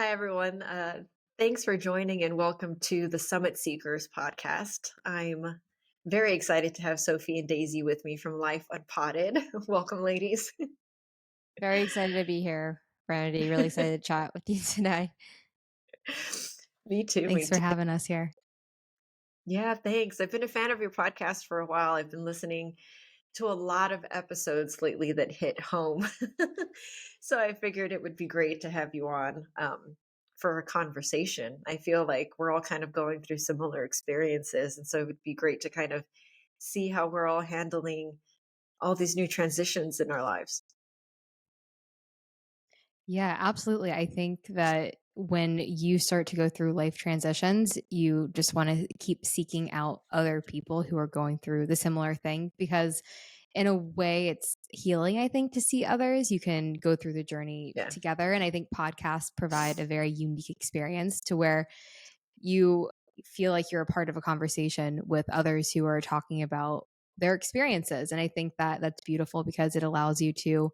Hi, everyone. Thanks for joining and welcome to the Summit Seekers podcast. I'm very excited to have Sophie and Daisy with me from Life Unpotted. Welcome, ladies. Very excited to be here, Brandy. Really excited to chat with you today. Me too. Thanks for having us here. Yeah, thanks. I've been a fan of your podcast for a while. I've been listening to a lot of episodes lately that hit home. So I figured it would be great to have you on for a conversation. I feel like we're all kind of going through similar experiences. And so it would be great to kind of see how we're all handling all these new transitions in our lives. Yeah, absolutely. I think that when you start to go through life transitions, you just want to keep seeking out other people who are going through the similar thing because, in a way, it's healing, I think, to see others. You can go through the journey Yeah. together. And I think podcasts provide a very unique experience to where you feel like you're a part of a conversation with others who are talking about their experiences. And I think that that's beautiful because it allows you to,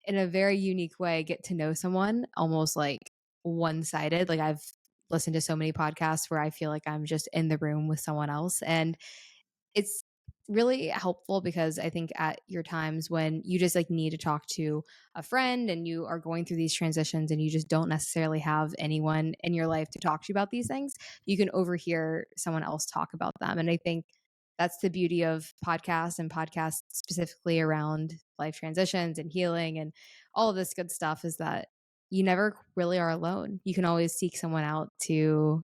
in a very unique way, get to know someone almost like one-sided. Like I've listened to so many podcasts where I feel like I'm just in the room with someone else. And it's really helpful because I think at your times when you just like need to talk to a friend and you are going through these transitions and you just don't necessarily have anyone in your life to talk to you about these things, you can overhear someone else talk about them. And I think that's the beauty of podcasts and podcasts specifically around life transitions and healing and all of this good stuff is that you never really are alone. You can always seek someone out to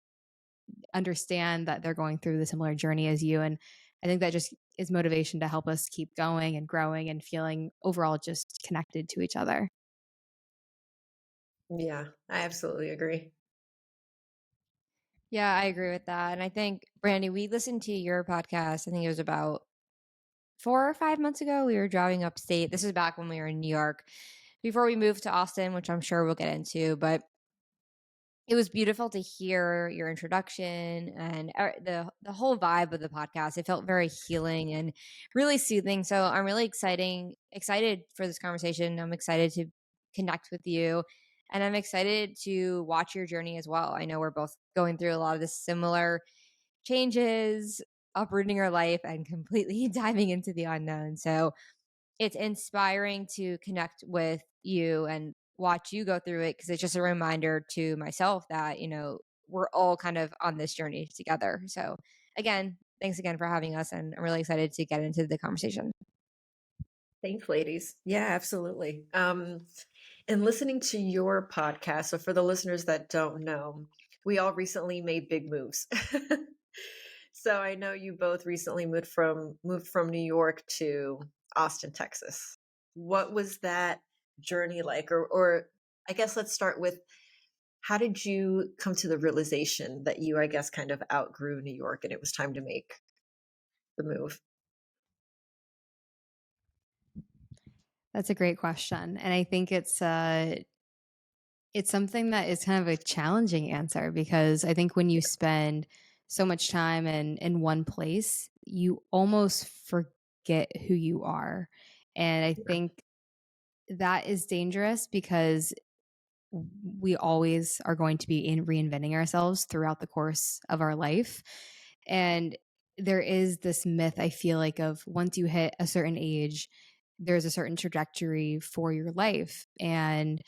understand that they're going through the similar journey as you. And I think that just is motivation to help us keep going and growing and feeling overall just connected to each other. Yeah, I absolutely agree. Yeah, I agree with that. And I think, Brandy, we listened to your podcast. I think it was about 4 or 5 months ago. We were driving upstate. This is back when we were in New York before we moved to Austin, which I'm sure we'll get into. But it was beautiful to hear your introduction and the whole vibe of the podcast. It felt very healing and really soothing. So I'm really excited for this conversation. I'm excited to connect with you, and I'm excited to watch your journey as well. I know we're both going through a lot of the similar changes, uprooting our life and completely diving into the unknown. So it's inspiring to connect with you and watch you go through it because it's just a reminder to myself that, we're all kind of on this journey together. So, again, thanks again for having us. And I'm really excited to get into the conversation. Thanks, ladies. Yeah, absolutely. And listening to your podcast, so for the listeners that don't know, we all recently made big moves. So I know you both recently moved from New York to Austin, Texas. What was that journey like? Or I guess let's start with how did you come to the realization that you, I guess, kind of outgrew New York and it was time to make the move? That's a great question. And I think it's something that is kind of a challenging answer because I think when you spend so much time in one place, you almost forget who you are. And I think that is dangerous because we always are going to be in reinventing ourselves throughout the course of our life. And there is this myth, I feel like, of once you hit a certain age, there's a certain trajectory for your life. And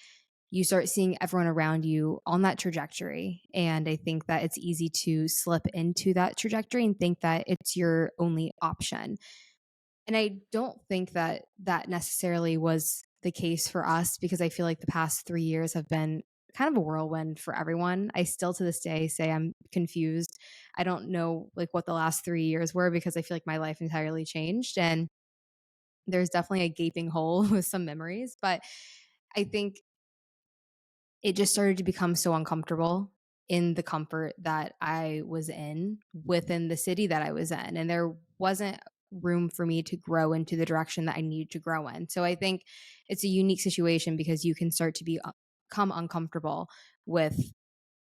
you start seeing everyone around you on that trajectory. And I think that it's easy to slip into that trajectory and think that it's your only option. And I don't think that that necessarily was the case for us because I feel like the past 3 years have been kind of a whirlwind for everyone. I still to this day say I'm confused. I don't know like what the last 3 years were because I feel like my life entirely changed. And there's definitely a gaping hole with some memories. But I think it just started to become so uncomfortable in the comfort that I was in within the city that I was in. And there wasn't room for me to grow into the direction that I needed to grow in. So I think it's a unique situation because you can start to become uncomfortable with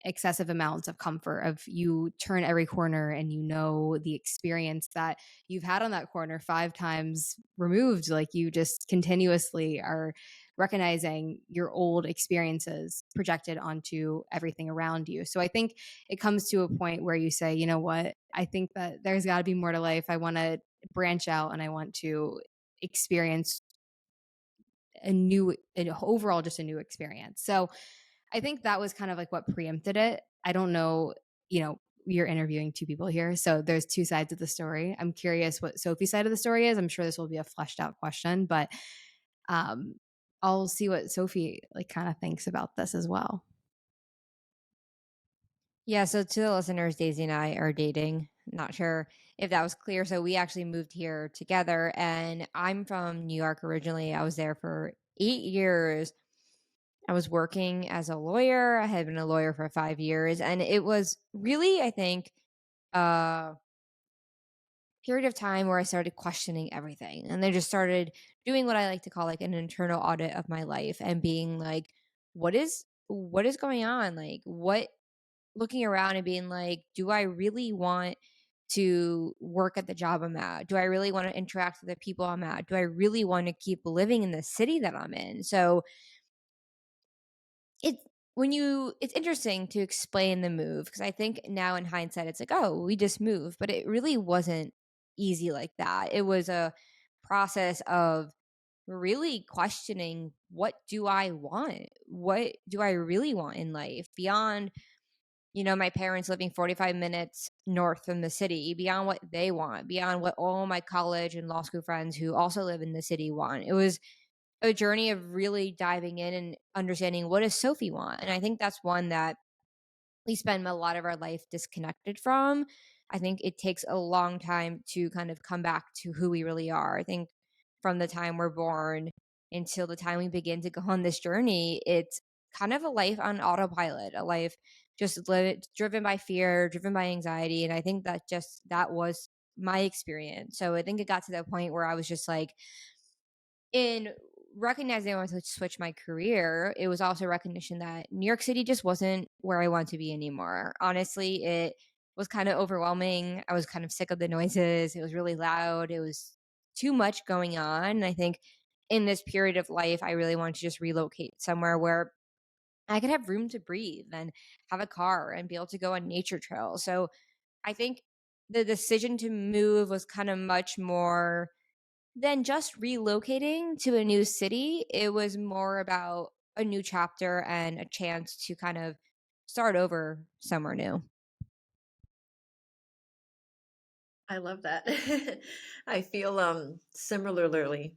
excessive amounts of comfort of you turn every corner and you know the experience that you've had on that corner 5 times removed, like you just continuously are recognizing your old experiences projected onto everything around you. So I think it comes to a point where you say, you know what, I think that there's got to be more to life. I want to branch out and I want to experience overall just a new experience. So I think that was kind of like what preempted it. I don't know, you're interviewing two people here, so there's two sides of the story. I'm curious what Sophie's side of the story is. I'm sure this will be a fleshed out question, but um, I'll see what Sophie like kind of thinks about this as well. Yeah, so to the listeners, Daisy and I are dating. Not sure if that was clear. So we actually moved here together, and I'm from New York originally. I was there for 8 years. I was working as a lawyer. I had been a lawyer for 5 years, and it was really, I think, a period of time where I started questioning everything. And I just started doing what I like to call like an internal audit of my life and being like, what is going on? Like what looking around and being like, do I really want to work at the job I'm at? Do I really want to interact with the people I'm at? Do I really want to keep living in the city that I'm in? So it's it's interesting to explain the move because I think now in hindsight it's like, oh, we just moved, but it really wasn't easy like that. It was a process of really questioning, what do I want? What do I really want in life beyond my parents living 45 minutes north from the city, beyond what they want, beyond what all my college and law school friends who also live in the city want. It was a journey of really diving in and understanding, what does Sophie want? And I think that's one that we spend a lot of our life disconnected from. I think it takes a long time to kind of come back to who we really are. I think from the time we're born until the time we begin to go on this journey, it's kind of a life on autopilot, a life driven by fear, driven by anxiety. And I think that was my experience. So I think it got to that point where I was just like, in recognizing I wanted to switch my career, it was also recognition that New York City just wasn't where I want to be anymore. Honestly, it was kind of overwhelming. I was kind of sick of the noises. It was really loud. It was too much going on. And I think in this period of life, I really wanted to just relocate somewhere where I could have room to breathe and have a car and be able to go on nature trails. So I think the decision to move was kind of much more than just relocating to a new city. It was more about a new chapter and a chance to kind of start over somewhere new. I love that. I feel similarly.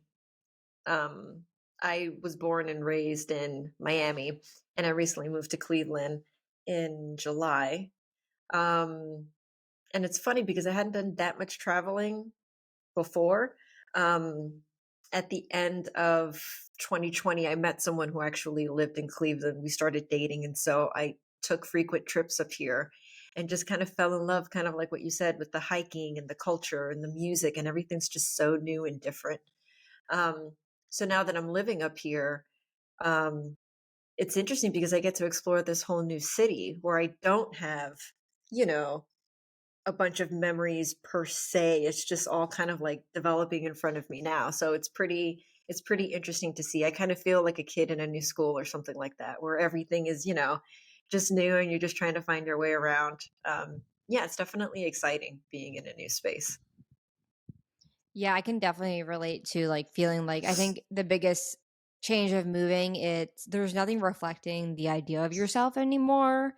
Um I was born and raised in Miami, and I recently moved to Cleveland in July. Um and it's funny because I hadn't done that much traveling before. Um, at the end of 2020, I met someone who actually lived in Cleveland. We started dating, and so I took frequent trips up here and just kind of fell in love, kind of like what you said, with the hiking and the culture and the music, and everything's just so new and different. Um, so now that I'm living up here, um, it's interesting because I get to explore this whole new city where I don't have, you know, a bunch of memories per se. It's just all kind of like developing in front of me now. So it's pretty interesting to see. I kind of feel like a kid in a new school or something like that, where everything is, just new and you're just trying to find your way around. Yeah, it's definitely exciting being in a new space. Yeah, I can definitely relate to like feeling like I think the biggest change of moving, there's nothing reflecting the idea of yourself anymore.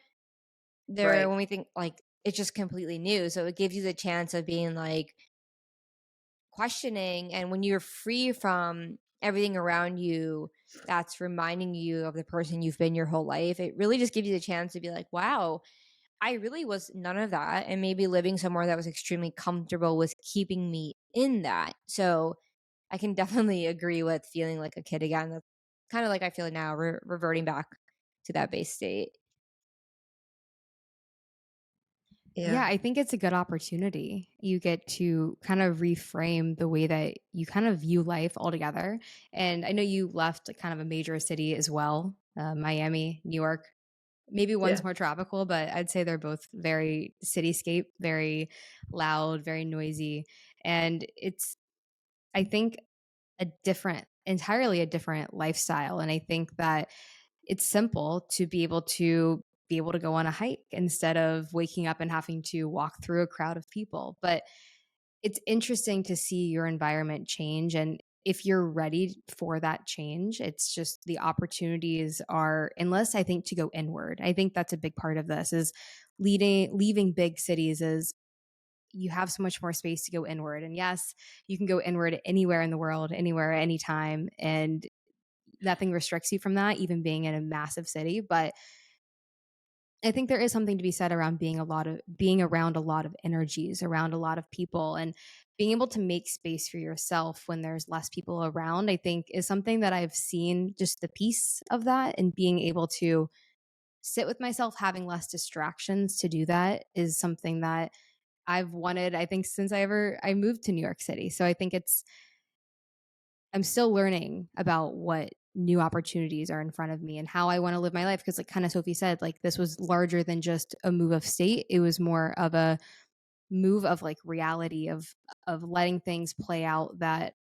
Right. When we think like it's just completely new. So it gives you the chance of being like questioning, and when you're free from everything around you that's reminding you of the person you've been your whole life, it really just gives you the chance to be like, wow, I really was none of that, and maybe living somewhere that was extremely comfortable was keeping me in that. So I can definitely agree with feeling like a kid again. That's kind of like I feel now, reverting back to that base state. Yeah. Yeah, I think it's a good opportunity. You get to kind of reframe the way that you kind of view life altogether. And I know you left like, kind of a major city as well, Miami, New York. Maybe Yeah. one's more tropical, but I'd say they're both very cityscape, very loud, very noisy. And it's, I think, a different entirely a different lifestyle. And I think that it's simple to be able to go on a hike instead of waking up and having to walk through a crowd of people. But it's interesting to see your environment change, and if you're ready for that change, it's just the opportunities are endless. I think to go inward. I think that's a big part of this is leaving big cities is you have so much more space to go inward. And yes, you can go inward anywhere in the world, anywhere, anytime, and nothing restricts you from that, even being in a massive city. But I think there is something to be said around being around a lot of energies, around a lot of people, and being able to make space for yourself when there's less people around. I think is something that I've seen, just the piece of that, and being able to sit with myself, having less distractions to do that is something that I've wanted, I think, since I moved to New York City. So I think I'm still learning about what new opportunities are in front of me and how I want to live my life. Cause like kind of Sophie said, like this was larger than just a move of state. It was more of a move of like reality of letting things play out that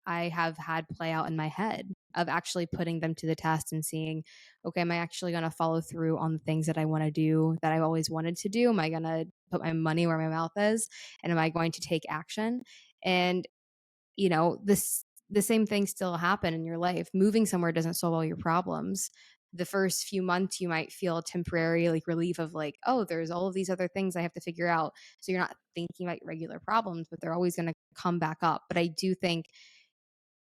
I have had play out in my head, of actually putting them to the test and seeing, okay, am I actually going to follow through on the things that I want to do, that I've always wanted to do? Am I going to put my money where my mouth is? And am I going to take action? And the same things still happen in your life. Moving somewhere doesn't solve all your problems. The first few months you might feel a temporary like relief of like, oh, there's all of these other things I have to figure out. So you're not thinking about regular problems, but they're always going to come back up. But I do think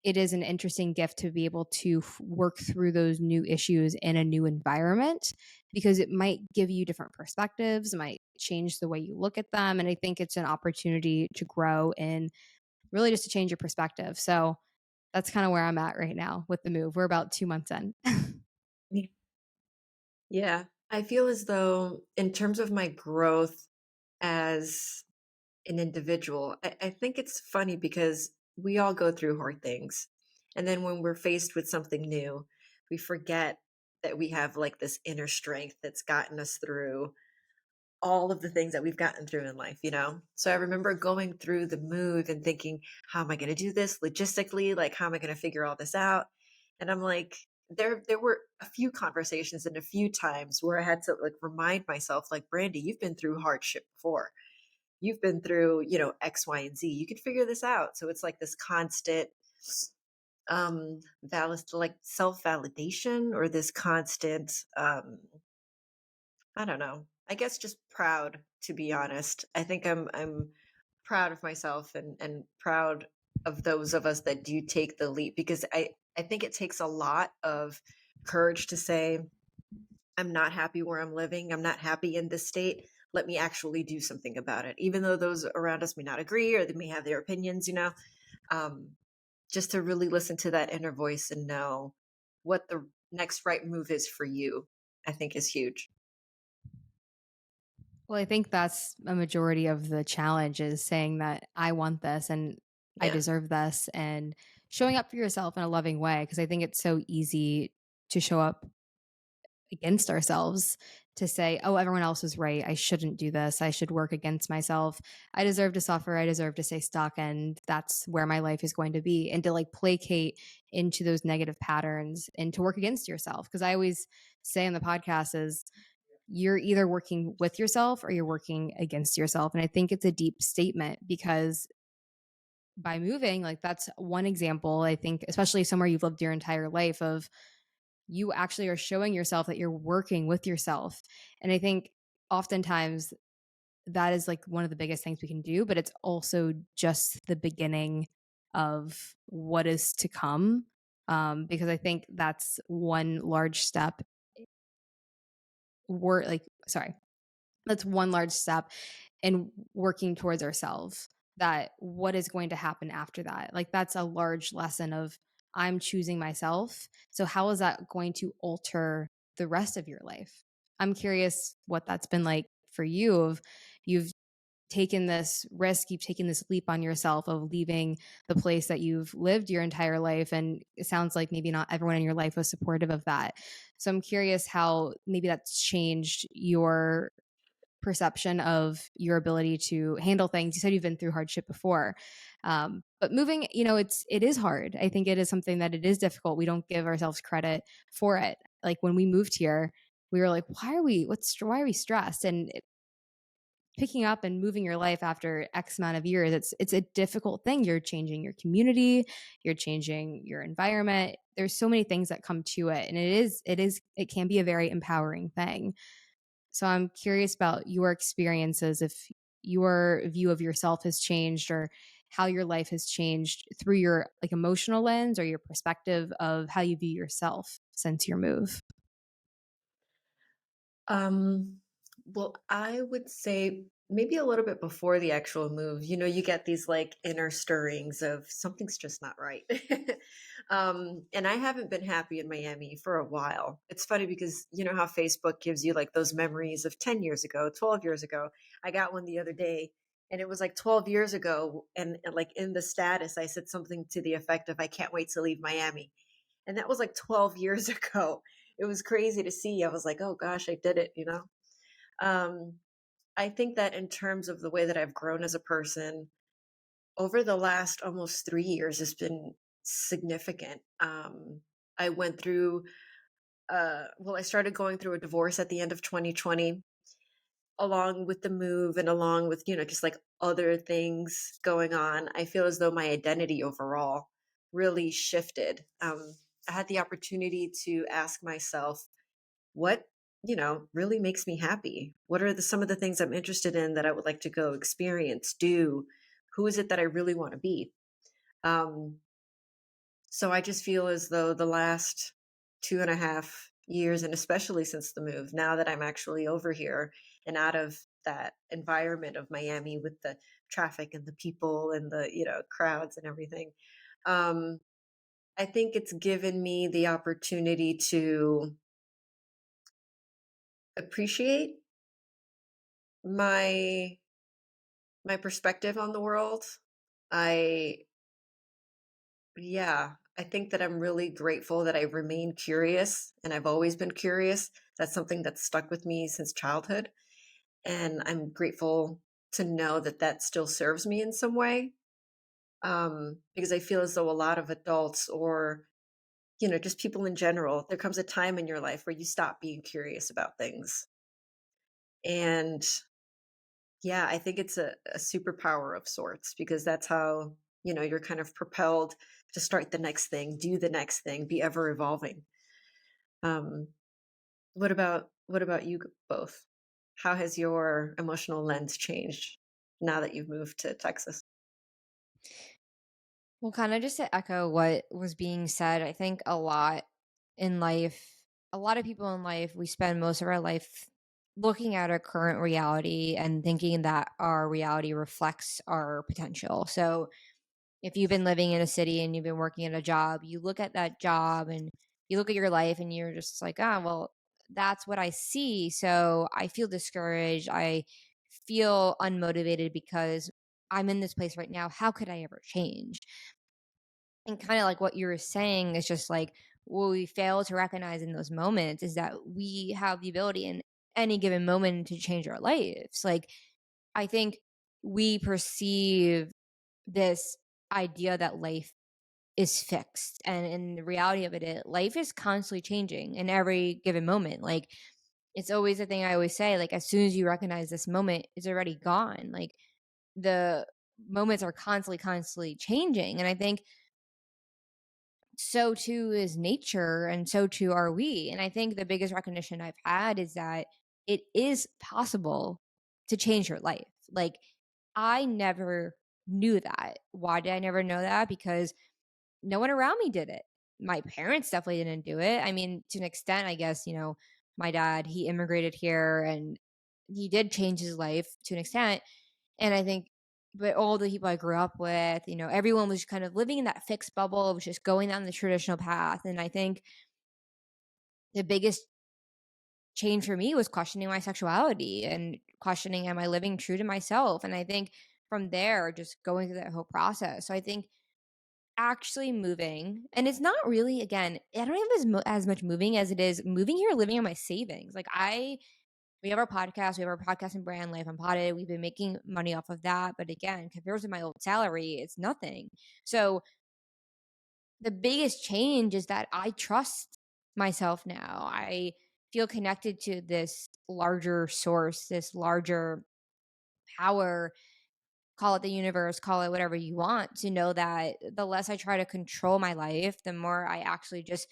it is an interesting gift to be able to work through those new issues in a new environment, because it might give you different perspectives, it might change the way you look at them. And I think it's an opportunity to grow and really just to change your perspective. So that's kind of where I'm at right now with the move. We're about 2 months in. Me- Yeah. I feel as though, in terms of my growth as an individual, I think it's funny because we all go through hard things. And then when we're faced with something new, we forget that we have like this inner strength that's gotten us through all of the things that we've gotten through in life, you know? So I remember going through the move and thinking, how am I going to do this logistically? Like, how am I going to figure all this out? And I'm like, there were a few conversations and a few times where I had to like remind myself, like, Brandy, you've been through hardship before. You've been through, X, Y, and Z. You can figure this out. So it's like this constant like self-validation, or this constant I don't know. I guess just proud, to be honest. I think I'm proud of myself, and proud of those of us that do take the leap, because I think it takes a lot of courage to say, I'm not happy where I'm living. I'm not happy in this state. Let me actually do something about it. Even though those around us may not agree, or they may have their opinions. Um, just to really listen to that inner voice and know what the next right move is for you, I think is huge. Well, I think that's a majority of the challenge, is saying that I want this and I Yeah. deserve this, and showing up for yourself in a loving way. Cause I think it's so easy to show up against ourselves, to say, oh, everyone else is right. I shouldn't do this. I should work against myself. I deserve to suffer. I deserve to stay stuck. And that's where my life is going to be. And to like placate into those negative patterns and to work against yourself. Cause I always say on the podcast is, you're either working with yourself or you're working against yourself. And I think it's a deep statement, because by moving, like that's one example, I think, especially somewhere you've lived your entire life, of you actually are showing yourself that you're working with yourself. And I think oftentimes that is like one of the biggest things we can do, but it's also just the beginning of what is to come. Because I think that's one large step. Sorry, that's one large step in working towards ourselves, that what is going to happen after that, like that's a large lesson of, I'm choosing myself, so how is that going to alter the rest of your life? I'm curious what that's been like for you, of you've taken this risk, you've taken this leap on yourself of leaving the place that you've lived your entire life, and it sounds like maybe not everyone in your life was supportive of that. So I'm curious how maybe that's changed your perception of your ability to handle things. You said you've been through hardship before. But moving, it is hard. I think it is something that it is difficult. We don't give ourselves credit for it. Like when we moved here, we were like, why are we stressed? And picking up and moving your life after X amount of years, it's a difficult thing. You're changing your community, you're changing your environment. There's so many things that come to it. And it can be a very empowering thing. So I'm curious about your experiences, if your view of yourself has changed, or how your life has changed through your like emotional lens or your perspective of how you view yourself since your move. Um, well, I would say maybe a little bit before the actual move. You get these like inner stirrings of something's just not right. And I haven't been happy in Miami for a while. It's funny because you know how Facebook gives you like those memories of 10 years ago, 12 years ago. I got one the other day and it was like 12 years ago. And like in the status, I said something to the effect of, I can't wait to leave Miami. And that was like 12 years ago. It was crazy to see. I was like, oh gosh, I did it. Um, I think that in terms of the way that I've grown as a person over the last almost 3 years has been significant. I went through, I started going through a divorce at the end of 2020, along with the move and along with, just like other things going on. I feel as though my identity overall really shifted. I had the opportunity to ask myself, what really makes me happy? What are some of the things I'm interested in that I would like to go experience, do? Who is it that I really want to be? um so I just feel as though the last 2.5 years, and especially since the move, now that I'm actually over here and out of that environment of Miami with the traffic and the people and the crowds and everything, um I think it's given me the opportunity to appreciate my my perspective on the world. I Yeah, I think that I'm really grateful that I remain curious and I've always been curious. That's something that's stuck with me since childhood. And I'm grateful to know that that still serves me in some way. Because I feel as though a lot of adults, or, just people in general, there comes a time in your life where you stop being curious about things. And yeah, I think it's a superpower of sorts, because that's how, you're kind of propelled to start the next thing, do the next thing, be ever evolving. Um, what about you both? How has your emotional lens changed now that you've moved to Texas? Well, kind of just to echo what was being said, I think in life, a lot of people in life, we spend most of our life looking at our current reality and thinking that our reality reflects our potential. So if you've been living in a city and you've been working at a job, you look at that job and you look at your life and you're just like, well, that's what I see. So I feel discouraged. I feel unmotivated because I'm in this place right now. How could I ever change? And kind of like what you were saying is just like what we fail to recognize in those moments is that we have the ability in any given moment to change our lives. Like, I think we perceive this idea that life is fixed. And in the reality of it, life is constantly changing in every given moment. Like, it's always a thing I always say, like, as soon as you recognize this moment, it's already gone. Like, the moments are constantly changing. And I think so too is nature and so too are we. And I think the biggest recognition I've had is that it is possible to change your life. Like, I never knew that. Why did I never know that? Because no one around me did it. My parents definitely didn't do it. I mean, to an extent, I guess, my dad, he immigrated here and he did change his life to an extent. And I think, but all the people I grew up with, everyone was kind of living in that fixed bubble, was just going down the traditional path. And I think the biggest change for me was questioning my sexuality and questioning, am I living true to myself? And I think from there, just going through that whole process. So I think actually moving, and it's not really, again, I don't have as much moving as it is moving here, living on my savings. Like, we have our podcast, we have our podcast and brand, Life Unpotted. We've been making money off of that. But again, compared to my old salary, it's nothing. So the biggest change is that I trust myself now. I feel connected to this larger source, this larger power, call it the universe, call it whatever you want, to know that the less I try to control my life, the more I actually just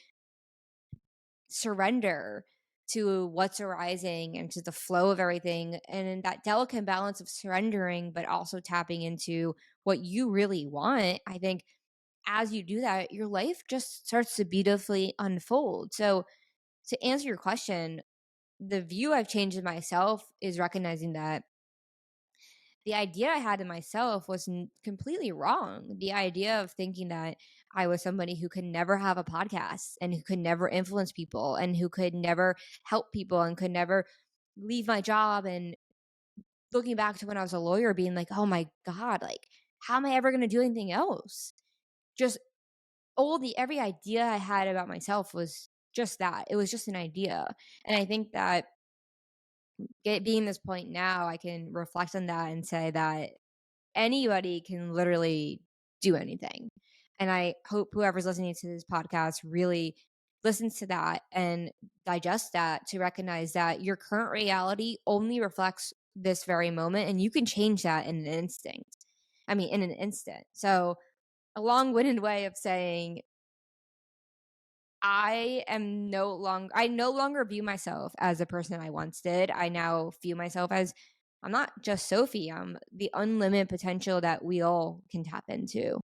surrender to what's arising and to the flow of everything. And in that delicate balance of surrendering, but also tapping into what you really want, I think as you do that, your life just starts to beautifully unfold. So, to answer your question, the view I've changed in myself is recognizing that the idea I had in myself was completely wrong. The idea of thinking that I was somebody who could never have a podcast and who could never influence people and who could never help people and could never leave my job. And looking back to when I was a lawyer, being like, oh my God, like, how am I ever going to do anything else? Just every idea I had about myself was just that. It was just an idea. And I think that being this point now, I can reflect on that and say that anybody can literally do anything. And I hope whoever's listening to this podcast really listens to that and digests that, to recognize that your current reality only reflects this very moment, and you can change that in an instinct. I mean, in an instant. So, a long-winded way of saying I no longer view myself as the person I once did. I now view myself as, I'm not just Sophie, I'm the unlimited potential that we all can tap into.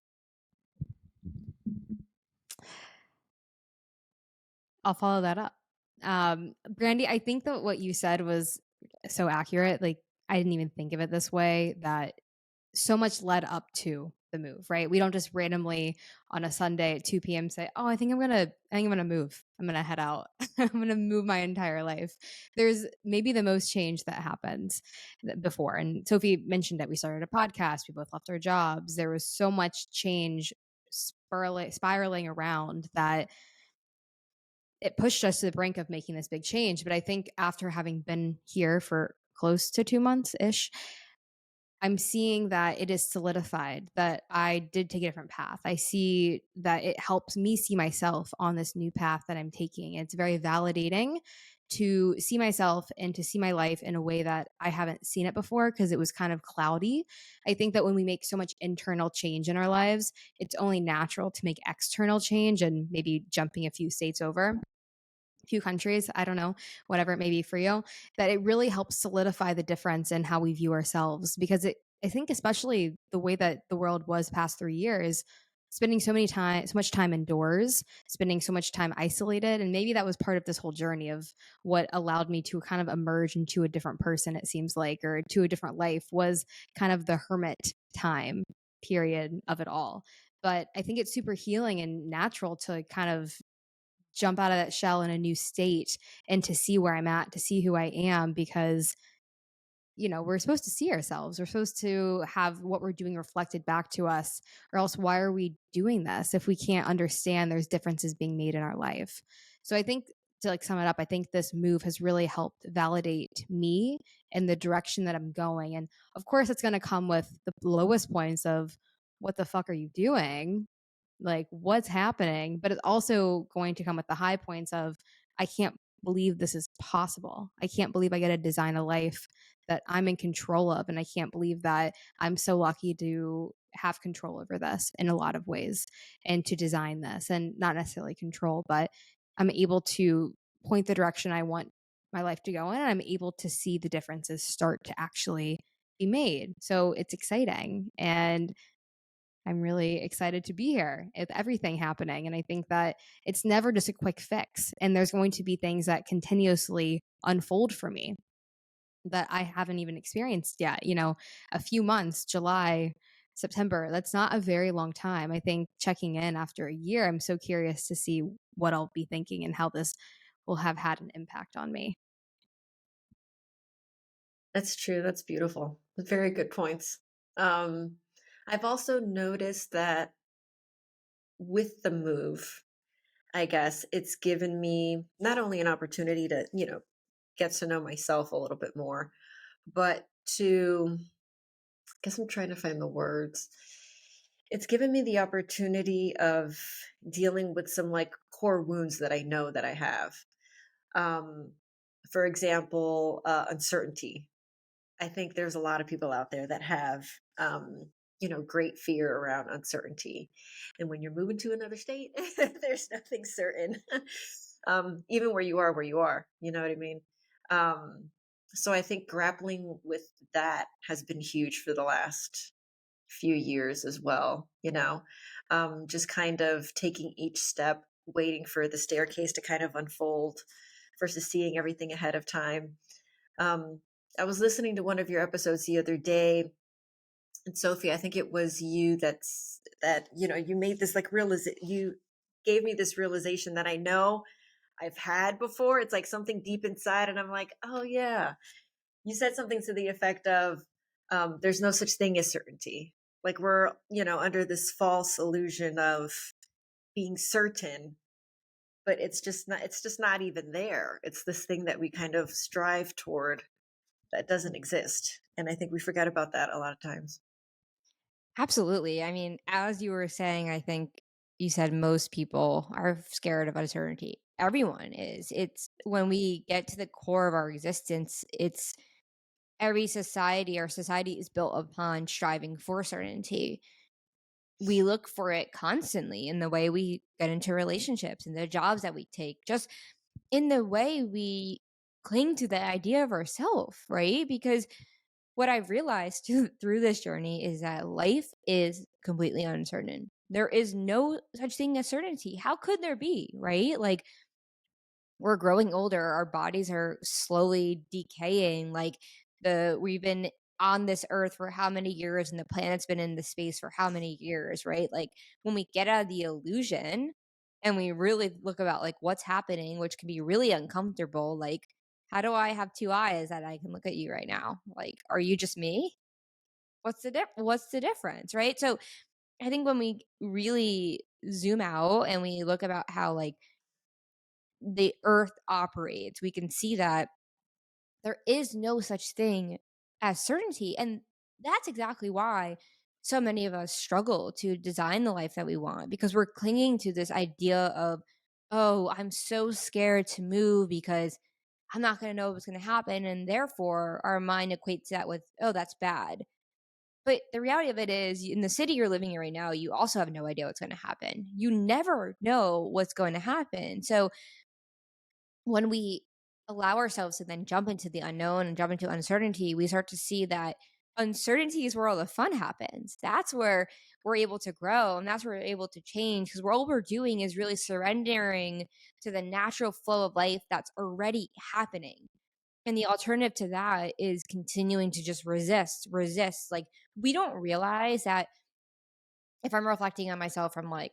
I'll follow that up. Brandy, I think that what you said was so accurate. Like, I didn't even think of it this way, that so much led up to the move, right? We don't just randomly on a Sunday at 2 p.m. say, oh, I think I'm gonna move. I'm gonna head out. I'm gonna move my entire life. There's maybe the most change that happens before. And Sophie mentioned that we started a podcast, we both left our jobs. There was so much change spiraling around that it pushed us to the brink of making this big change. But I think after having been here for close to 2 months ish, I'm seeing that it is solidified, that I did take a different path. I see that it helps me see myself on this new path that I'm taking. It's very validating to see myself and to see my life in a way that I haven't seen it before, because it was kind of cloudy. I think that when we make so much internal change in our lives, it's only natural to make external change, and maybe jumping a few states over, few countries, I don't know, whatever it may be for you, that it really helps solidify the difference in how we view ourselves. Because I think especially the way that the world was past 3 years, spending so much time indoors, spending so much time isolated. And maybe that was part of this whole journey of what allowed me to kind of emerge into a different person, it seems like, or to a different life, was kind of the hermit time period of it all. But I think it's super healing and natural to kind of jump out of that shell in a new state and to see where I'm at, to see who I am, because we're supposed to see ourselves. We're supposed to have what we're doing reflected back to us, or else why are we doing this if we can't understand there's differences being made in our life? So I think, to like sum it up, I think this move has really helped validate me and the direction that I'm going. And of course, it's going to come with the lowest points of, what the fuck are you doing? Like, what's happening? But it's also going to come with the high points of, I can't believe this is possible. I can't believe I get to design a life that I'm in control of. And I can't believe that I'm so lucky to have control over this in a lot of ways, and to design this, and not necessarily control, but I'm able to point the direction I want my life to go in. And I'm able to see the differences start to actually be made. So it's exciting. And I'm really excited to be here with everything happening. And I think that it's never just a quick fix. And there's going to be things that continuously unfold for me that I haven't even experienced yet. A few months, July, September, that's not a very long time. I think checking in after a year, I'm so curious to see what I'll be thinking and how this will have had an impact on me. That's true. That's beautiful. Very good points. Um, I've also noticed that with the move, I guess it's given me not only an opportunity to, get to know myself a little bit more, but to, I guess I'm trying to find the words. It's given me the opportunity of dealing with some like core wounds that I know that I have. Um, for example, uncertainty. I think there's a lot of people out there that have, great fear around uncertainty. And when you're moving to another state, there's nothing certain, even where you are, you know what I mean? Um, so I think grappling with that has been huge for the last few years as well, just kind of taking each step, waiting for the staircase to kind of unfold versus seeing everything ahead of time. um, I was listening to one of your episodes the other day, and Sophie, I think it was you you made this like you gave me this realization that I know I've had before. It's like something deep inside, and I'm like, oh yeah. You said something to the effect of, there's no such thing as certainty. Like we're, under this false illusion of being certain, but it's just not even there. It's this thing that we kind of strive toward that doesn't exist. And I think we forget about that a lot of times. Absolutely. I mean, as you were saying, I think you said most people are scared of uncertainty. Everyone is. It's when we get to the core of our existence, it's our society is built upon striving for certainty. We look for it constantly in the way we get into relationships, in the jobs that we take, just in the way we cling to the idea of ourselves, right? Because what I've realized through this journey is that life is completely uncertain. There is no such thing as certainty. How could there be, right? Like, we're growing older, our bodies are slowly decaying. Like, we've been on this earth for how many years, and the planet's been in the space for how many years, right? Like, when we get out of the illusion and we really look about like what's happening, which can be really uncomfortable, like, how do I have two eyes that I can look at you right now? Like, are you just me? What's the difference, right? So I think when we really zoom out and we look about how like the earth operates, we can see that there is no such thing as certainty. And that's exactly why so many of us struggle to design the life that we want, because we're clinging to this idea of, oh, I'm so scared to move because I'm not going to know what's going to happen. And therefore, our mind equates that with, oh, that's bad. But the reality of it is, in the city you're living in right now, you also have no idea what's going to happen. You never know what's going to happen. So when we allow ourselves to then jump into the unknown and jump into uncertainty, we start to see that uncertainty is where all the fun happens. That's where we're able to grow, and that's where we're able to change, because all we're doing is really surrendering to the natural flow of life that's already happening. And the alternative to that is continuing to just resist. Like, we don't realize that if I'm reflecting on myself from like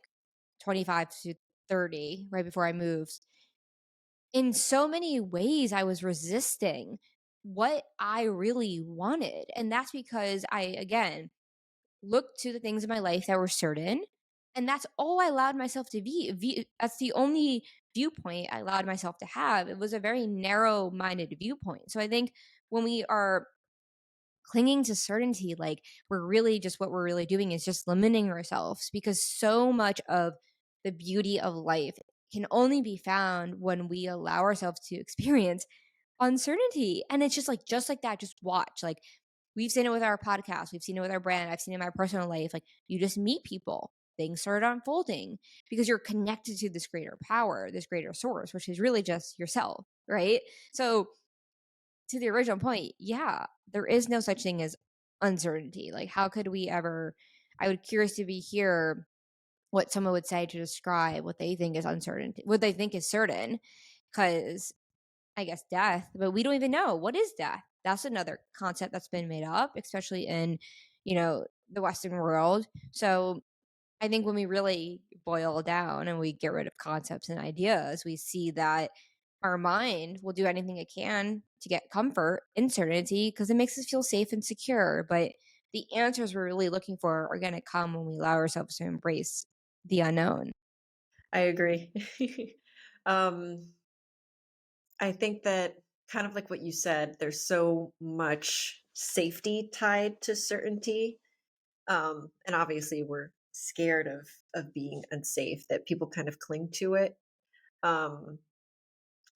25 to 30, right before I moved, in so many ways I was resisting what I really wanted. And that's because I, again, looked to the things in my life that were certain. And that's all I allowed myself to be. That's the only viewpoint I allowed myself to have. It was a very narrow minded viewpoint. So I think when we are clinging to certainty, like, what we're really doing is just limiting ourselves, because so much of the beauty of life can only be found when we allow ourselves to experience uncertainty. And it's just like that, just watch. Like, we've seen it with our podcast, we've seen it with our brand, I've seen it in my personal life. Like, you just meet people, things start unfolding because you're connected to this greater power, this greater source, which is really just yourself, right? So to the original point, yeah, there is no such thing as uncertainty. Like, how could we ever? I would curious to be here what someone would say to describe what they think is uncertainty, what they think is certain, because I guess death, but we don't even know what is death. That's another concept that's been made up, especially in, the Western world. So I think when we really boil down and we get rid of concepts and ideas, we see that our mind will do anything it can to get comfort in certainty because it makes us feel safe and secure. But the answers we're really looking for are going to come when we allow ourselves to embrace the unknown. I agree. um, I think that kind of like what you said, there's so much safety tied to certainty. And obviously we're scared of being unsafe, that people kind of cling to it. Um,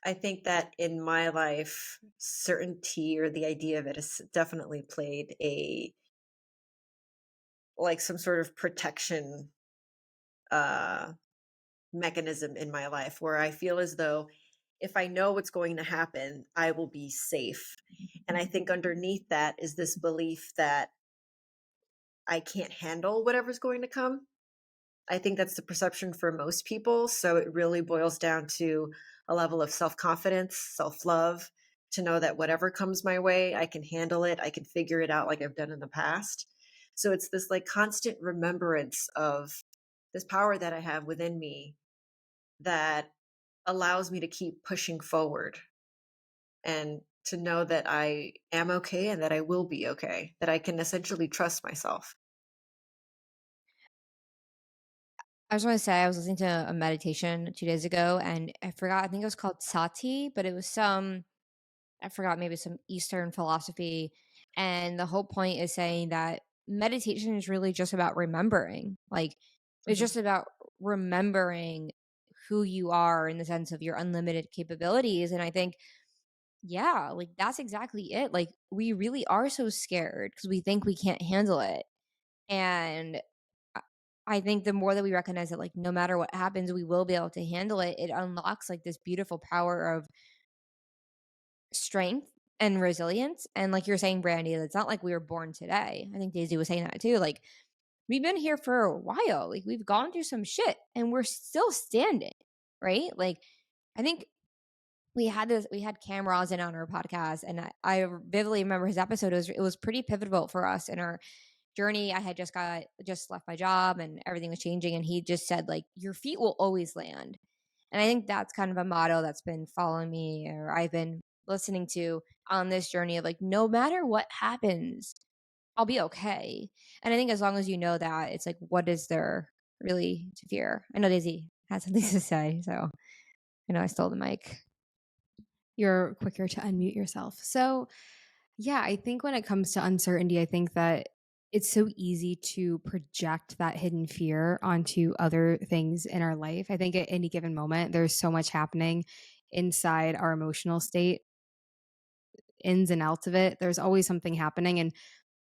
I think that in my life, certainty or the idea of it has definitely played a like some sort of protection uh mechanism in my life where I feel as though if I know what's going to happen, I will be safe. And I think underneath that is this belief that I can't handle whatever's going to come. I think that's the perception for most people. So it really boils down to a level of self confidence, self love, to know that whatever comes my way, I can handle it. I can figure it out like I've done in the past. So it's this like constant remembrance of this power that I have within me that allows me to keep pushing forward and to know that I am okay and that I will be okay, that I can essentially trust myself. I just want to say I was listening to a meditation 2 days ago, and I forgot. I think it was called Sati, but it was some, I forgot, maybe some Eastern philosophy. And the whole point is saying that meditation is really just about remembering. Like, it's Mhm. just about remembering who you are in the sense of your unlimited capabilities. And I think, yeah, like that's exactly it. Like, we really are so scared because we think we can't handle it. And I I think the more that we recognize that, like, no matter what happens, we will be able to handle it, it unlocks like this beautiful power of strength and resilience. And like you're saying, Brandy, it's not like we were born today. I think Daisy was saying that too. Like, we've been here for a while. Like, we've gone through some shit and we're still standing, right? Like, I think we had Cameron in on our podcast, and I vividly remember his episode. It was pretty pivotal for us in our journey. I had just left my job and everything was changing, and he just said, like, your feet will always land. And I think that's kind of a motto that's been following me, or I've been listening to on this journey of like, no matter what happens, I'll be okay. And I think as long as you know that, it's like, what is there really to fear? I know Daisy has something to say, so I know I stole the mic. You're quicker to unmute yourself. So, yeah, I think when it comes to uncertainty, I think that it's so easy to project that hidden fear onto other things in our life. I think at any given moment, there's so much happening inside our emotional state, ins and outs of it. There's always something happening. And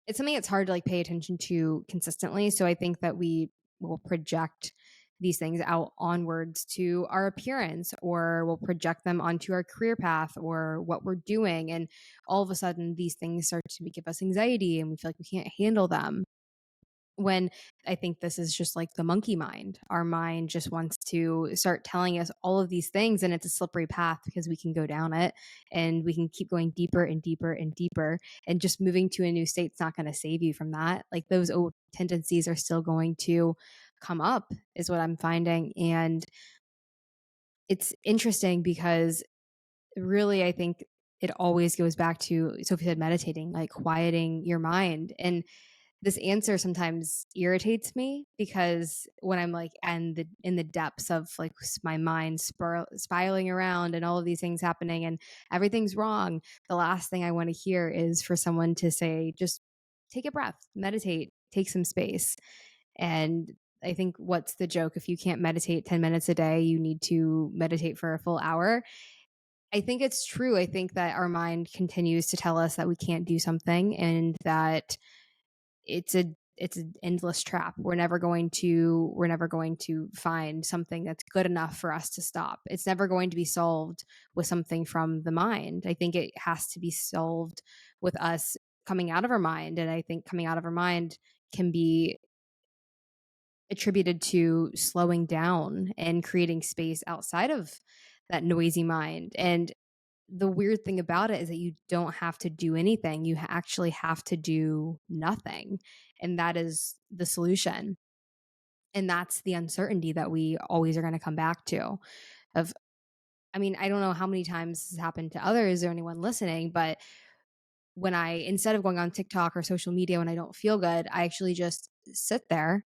it's something that's hard to like pay attention to consistently. So I think that we will project these things out onwards to our appearance, or we'll project them onto our career path or what we're doing. And all of a sudden, these things start to give us anxiety and we feel like we can't handle them. When I think this is just like the monkey mind. Our mind just wants to start telling us all of these things, and it's a slippery path because we can go down it and we can keep going deeper and deeper and deeper. And just moving to a new state's not going to save you from that. Like those old tendencies are still going to come up, is what I'm finding. And it's interesting because really, I think it always goes back to Sophie said meditating, like quieting your mind. And this answer sometimes irritates me because when I'm like in the depths of like my mind spiraling around and all of these things happening and everything's wrong, the last thing I want to hear is for someone to say, just take a breath, meditate, take some space. And I think what's the joke? If you can't meditate 10 minutes a day, you need to meditate for a full hour. I think it's true. I think that our mind continues to tell us that we can't do something and that it's an endless trap. We're never going to find something that's good enough for us to stop. It's never going to be solved with something from the mind. I think it has to be solved with us coming out of our mind. And I think coming out of our mind can be attributed to slowing down and creating space outside of that noisy mind. And the weird thing about it is that you don't have to do anything. You actually have to do nothing. And that is the solution. And that's the uncertainty that we always are going to come back to. Of, I mean, I don't know how many times this has happened to others or anyone listening, but when instead of going on TikTok or social media when I don't feel good, I actually just sit there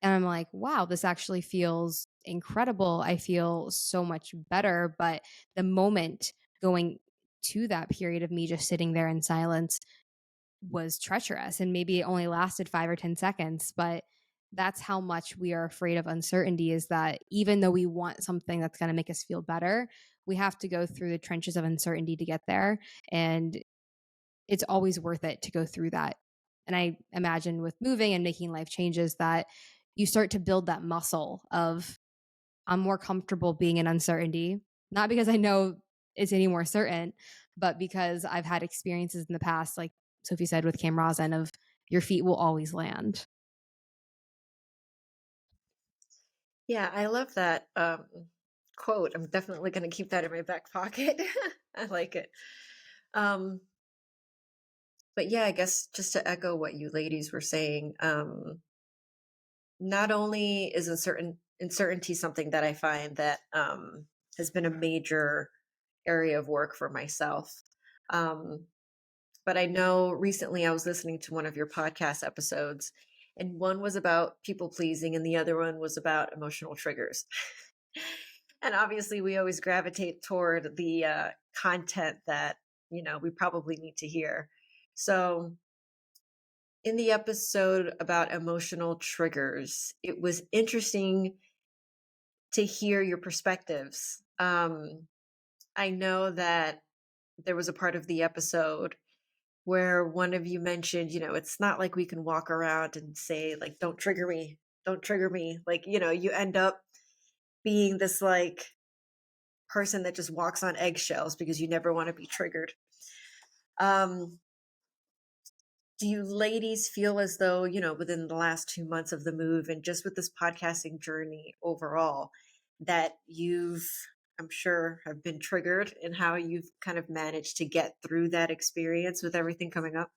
and I'm like, wow, this actually feels incredible. I feel so much better. But the moment going to that period of me just sitting there in silence was treacherous, and maybe it only lasted 5 or 10 seconds, but that's how much we are afraid of uncertainty, is that even though we want something that's going to make us feel better, we have to go through the trenches of uncertainty to get there. And it's always worth it to go through that. And I imagine with moving and making life changes that you start to build that muscle of, I'm more comfortable being in uncertainty, not because I know it's any more certain, but because I've had experiences in the past, like Sophie said with Cam Rosin, of your feet will always land. Yeah, I love that quote. I'm definitely going to keep that in my back pocket. I like it. But yeah, I guess just to echo what you ladies were saying, not only is uncertainty something that I find that has been a major area of work for myself. Um, but I know recently I was listening to one of your podcast episodes, and one was about people pleasing, and the other one was about emotional triggers. And obviously, we always gravitate toward the content that we probably need to hear. So, in the episode about emotional triggers, it was interesting to hear your perspectives. I know that there was a part of the episode where one of you mentioned, it's not like we can walk around and say, like, don't trigger me, don't trigger me. Like, you end up being this like person that just walks on eggshells because you never want to be triggered. Um, do you ladies feel as though, within the last 2 months of the move and just with this podcasting journey overall, that I'm sure, have been triggered in how you've kind of managed to get through that experience with everything coming up?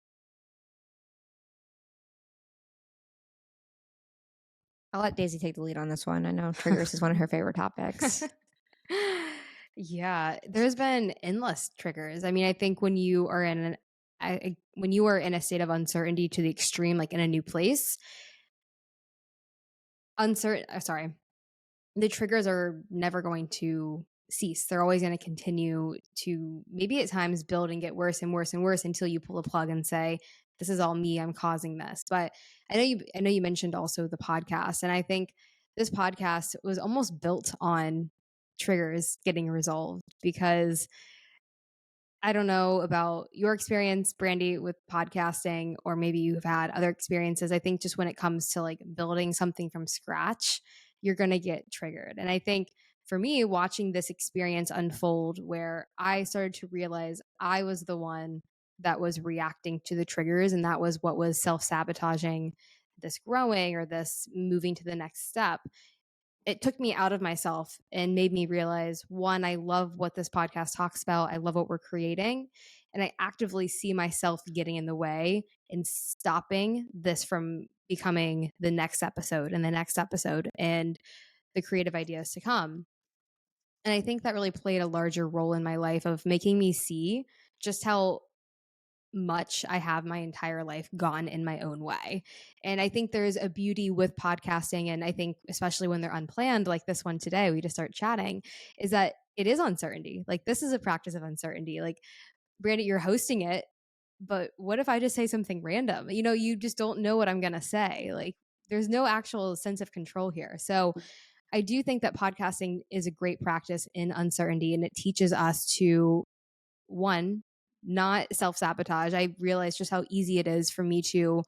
I'll let Daisy take the lead on this one. I know triggers is one of her favorite topics. Yeah, there's been endless triggers. I mean, I think when you are when you are in a state of uncertainty to the extreme, like in a new place, the triggers are never going to cease. They're always going to continue to, maybe at times, build and get worse and worse and worse until you pull a plug and say, this is all me, I'm causing this. But I know you mentioned also the podcast, and I think this podcast was almost built on triggers getting resolved, because I don't know about your experience, Brandy, with podcasting, or maybe you've had other experiences. I think just when it comes to like building something from scratch, you're going to get triggered. And I think for me, watching this experience unfold, where I started to realize I was the one that was reacting to the triggers, and that was what was self sabotaging this growing or this moving to the next step. It took me out of myself and made me realize, one, I love what this podcast talks about. I love what we're creating. And I actively see myself getting in the way and stopping this from becoming the next episode and the next episode and the creative ideas to come. And I think that really played a larger role in my life of making me see just how much I have my entire life gone in my own way. And I think there's a beauty with podcasting. And I think, especially when they're unplanned, like this one today, we just start chatting, is that it is uncertainty. Like, this is a practice of uncertainty. Like, Brandon, you're hosting it, but what if I just say something random? You just don't know what I'm going to say. Like, there's no actual sense of control here. So I do think that podcasting is a great practice in uncertainty, and it teaches us to, one, not self-sabotage. I realized just how easy it is for me to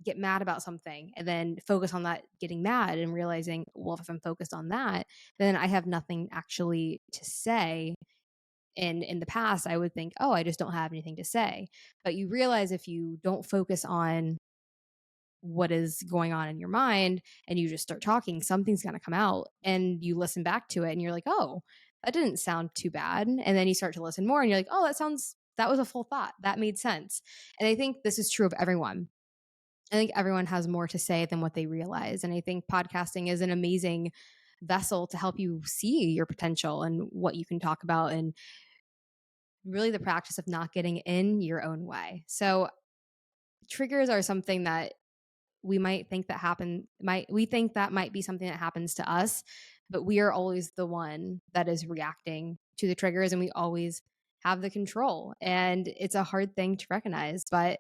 get mad about something and then focus on that getting mad, and realizing, well, if I'm focused on that, then I have nothing actually to say. And in the past, I would think, oh, I just don't have anything to say. But you realize, if you don't focus on what is going on in your mind and you just start talking, something's going to come out, and you listen back to it and you're like, oh, that didn't sound too bad. And then you start to listen more and you're like, oh, that was a full thought. That made sense. And I think this is true of everyone. I think everyone has more to say than what they realize. And I think podcasting is an amazing vessel to help you see your potential and what you can talk about, and really the practice of not getting in your own way. So triggers are something that we might think that we think that might be something that happens to us, but we are always the one that is reacting to the triggers, and we always have the control. And it's a hard thing to recognize, but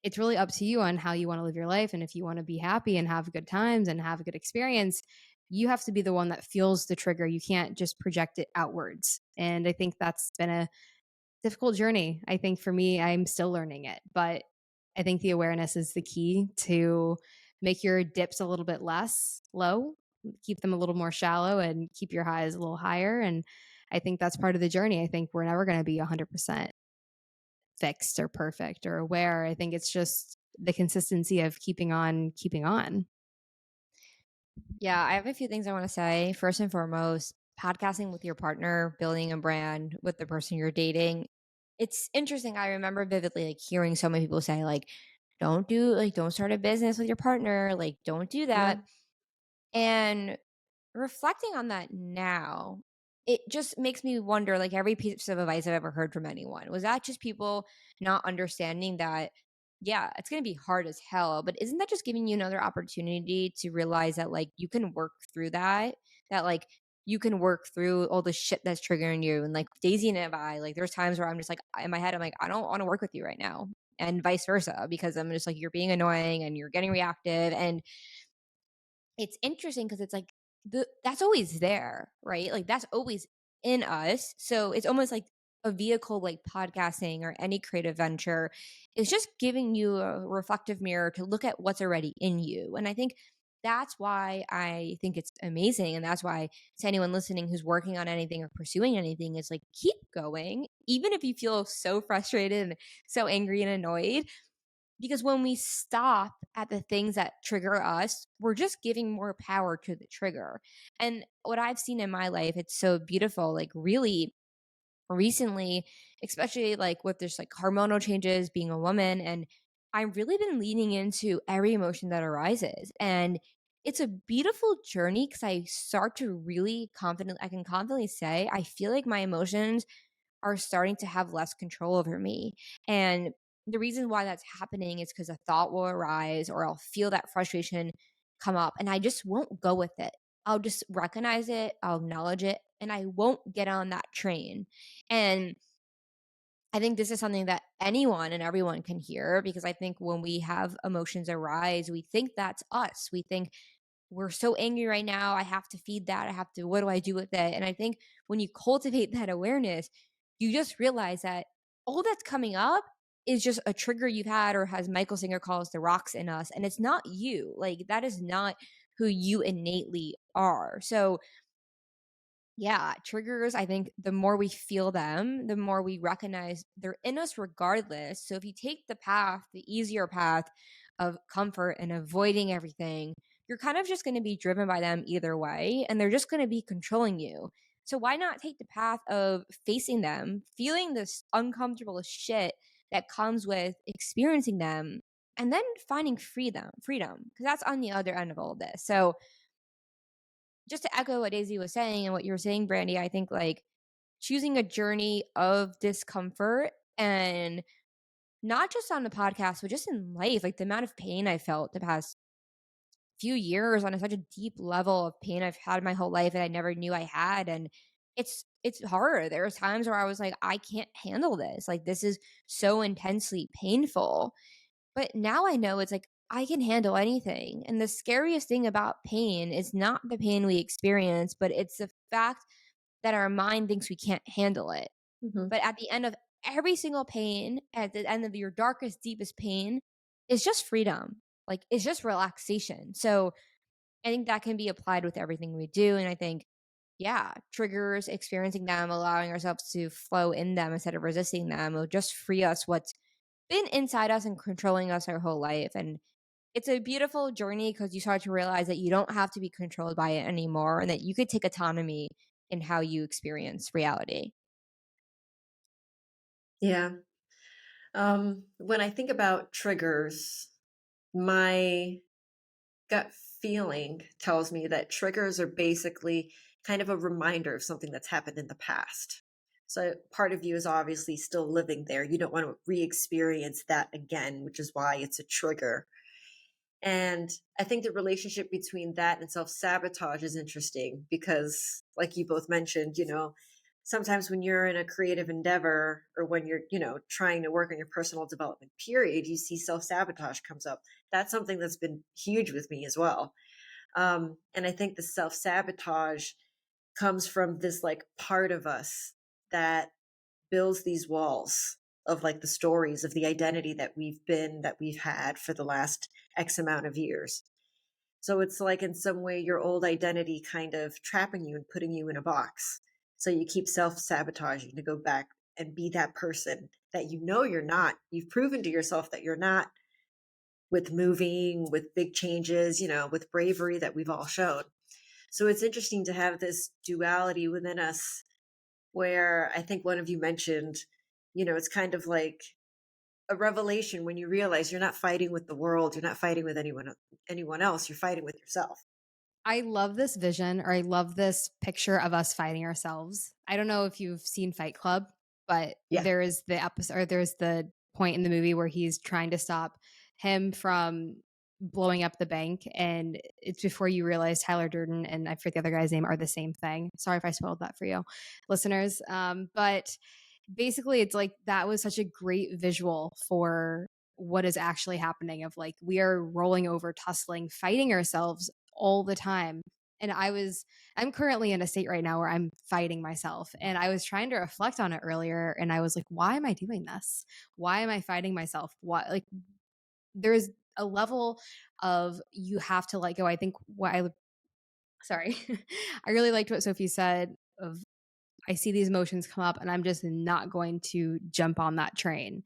it's really up to you on how you want to live your life. And if you want to be happy and have good times and have a good experience, you have to be the one that feels the trigger. You can't just project it outwards. And I think that's been a difficult journey. I think for me, I'm still learning it, but I think the awareness is the key to make your dips a little bit less low, keep them a little more shallow, and keep your highs a little higher. And I think that's part of the journey. I think we're never going to be 100% fixed or perfect or aware. I think it's just the consistency of keeping on, keeping on. Yeah, I have a few things I want to say. First and foremost, podcasting with your partner, building a brand with the person you're dating. It's interesting. I remember vividly like hearing so many people say like don't start a business with your partner, like don't do Yeah. that. And reflecting on that now, it just makes me wonder like every piece of advice I've ever heard from anyone, was that just people not understanding that, yeah, it's going to be hard as hell, but isn't that just giving you another opportunity to realize that like you can work through that like you can work through all the shit that's triggering you. And like Daisy and I, like there's times where I'm just like in my head, I'm like, I don't want to work with you right now. And vice versa, because I'm just like, you're being annoying and you're getting reactive. And it's interesting because it's like that's always there, right? Like that's always in us. So it's almost like a vehicle like podcasting or any creative venture is just giving you a reflective mirror to look at what's already in you. And I think that's why I think it's amazing. And that's why to anyone listening who's working on anything or pursuing anything, is like keep going, even if you feel so frustrated and so angry and annoyed, because when we stop at the things that trigger us, we're just giving more power to the trigger. And what I've seen in my life, it's so beautiful. Like, really recently, especially like with this like hormonal changes, being a woman, and I've really been leaning into every emotion that arises. And it's a beautiful journey because I start to really I can confidently say, I feel like my emotions are starting to have less control over me. And the reason why that's happening is because a thought will arise or I'll feel that frustration come up and I just won't go with it. I'll just recognize it, I'll acknowledge it, and I won't get on that train. And I think this is something that anyone and everyone can hear, because I think when we have emotions arise, we think that's us. We think we're so angry right now. I have to feed that. What do I do with it? And I think when you cultivate that awareness, you just realize that all that's coming up is just a trigger you've had, or as Michael Singer calls, the rocks in us. And it's not you. Like, that is not who you innately are. So, yeah, triggers, I think the more we feel them, the more we recognize they're in us regardless. So if you take the easier path of comfort and avoiding everything, you're kind of just going to be driven by them either way, and they're just going to be controlling you. So why not take the path of facing them, feeling this uncomfortable shit that comes with experiencing them, and then finding freedom, because that's on the other end of all this. So just to echo what Daisy was saying and what you were saying, Brandy, I think like choosing a journey of discomfort, and not just on the podcast, but just in life, like the amount of pain I felt the past few years on such a deep level of pain I've had my whole life and I never knew I had. And it's hard. There are times where I was like, I can't handle this. Like, this is so intensely painful. But now I know it's like I can handle anything. And the scariest thing about pain is not the pain we experience, but it's the fact that our mind thinks we can't handle it. Hmm. But at the end of every single pain, at the end of your darkest, deepest pain, is just freedom. Like, it's just relaxation. So I think that can be applied with everything we do. And I think, yeah, triggers, experiencing them, allowing ourselves to flow in them instead of resisting them will just free us what's been inside us and controlling us our whole life. And it's a beautiful journey because you start to realize that you don't have to be controlled by it anymore, and that you could take autonomy in how you experience reality. Yeah. When I think about triggers, my gut feeling tells me that triggers are basically kind of a reminder of something that's happened in the past. So part of you is obviously still living there. You don't want to re-experience that again, which is why it's a trigger. And I think the relationship between that and self-sabotage is interesting because, like you both mentioned, sometimes when you're in a creative endeavor or when you're, trying to work on your personal development period, you see self-sabotage comes up. That's something that's been huge with me as well. And I think the self-sabotage comes from this like part of us that builds these walls of like the stories of the identity that we've had for the last X amount of years. So it's like in some way your old identity kind of trapping you and putting you in a box. So you keep self sabotaging to go back and be that person that you're not. You've proven to yourself that you're not, with moving, with big changes, with bravery that we've all shown. So it's interesting to have this duality within us where I think one of you mentioned, it's kind of like a revelation when you realize you're not fighting with the world, you're not fighting with anyone else, you're fighting with yourself. I love this vision, or I love this picture of us fighting ourselves. I don't know if you've seen Fight Club, but Yeah. there is the episode, or there's the point in the movie where he's trying to stop him from blowing up the bank, and it's before you realize Tyler Durden and I forget the other guy's name are the same thing. Sorry if I spoiled that for you, listeners. But basically, it's like that was such a great visual for what is actually happening. Of like we are rolling over, tussling, fighting ourselves all the time. And I'm currently in a state right now where I'm fighting myself. And I was trying to reflect on it earlier. And I was like, why am I doing this? Why am I fighting myself? What, like, there's a level of you have to let go. I think sorry, I really liked what Sophie said of I see these emotions come up and I'm just not going to jump on that train.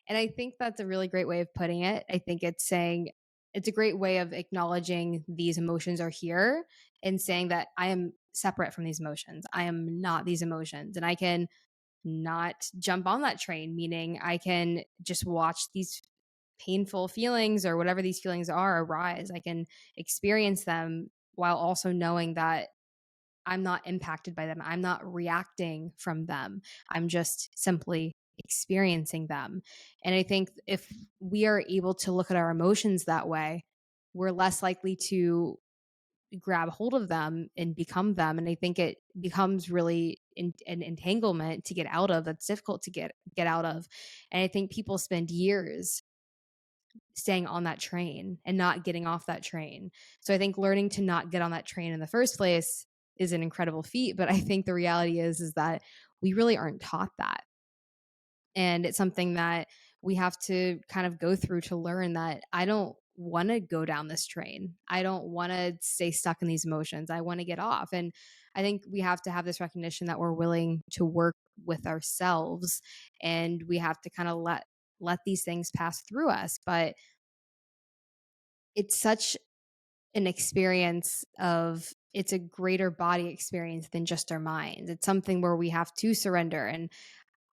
And I think that's a really great way of putting it. I think it's saying it's a great way of acknowledging these emotions are here and saying that I am separate from these emotions. I am not these emotions. And I can not jump on that train, meaning I can just watch these painful feelings or whatever these feelings are arise. I can experience them while also knowing that I'm not impacted by them. I'm not reacting from them. I'm just simply experiencing them. And I think if we are able to look at our emotions that way, we're less likely to grab hold of them and become them. And I think it becomes really an entanglement to get out of that's difficult to get out of. And I think people spend years staying on that train and not getting off that train. So I think learning to not get on that train in the first place is an incredible feat, but I think the reality is that we really aren't taught that. And it's something that we have to kind of go through to learn that I don't want to go down this train. I don't want to stay stuck in these emotions. I want to get off. And I think we have to have this recognition that we're willing to work with ourselves and we have to kind of let these things pass through us. But it's such an experience of it's a greater body experience than just our minds. It's something where we have to surrender. And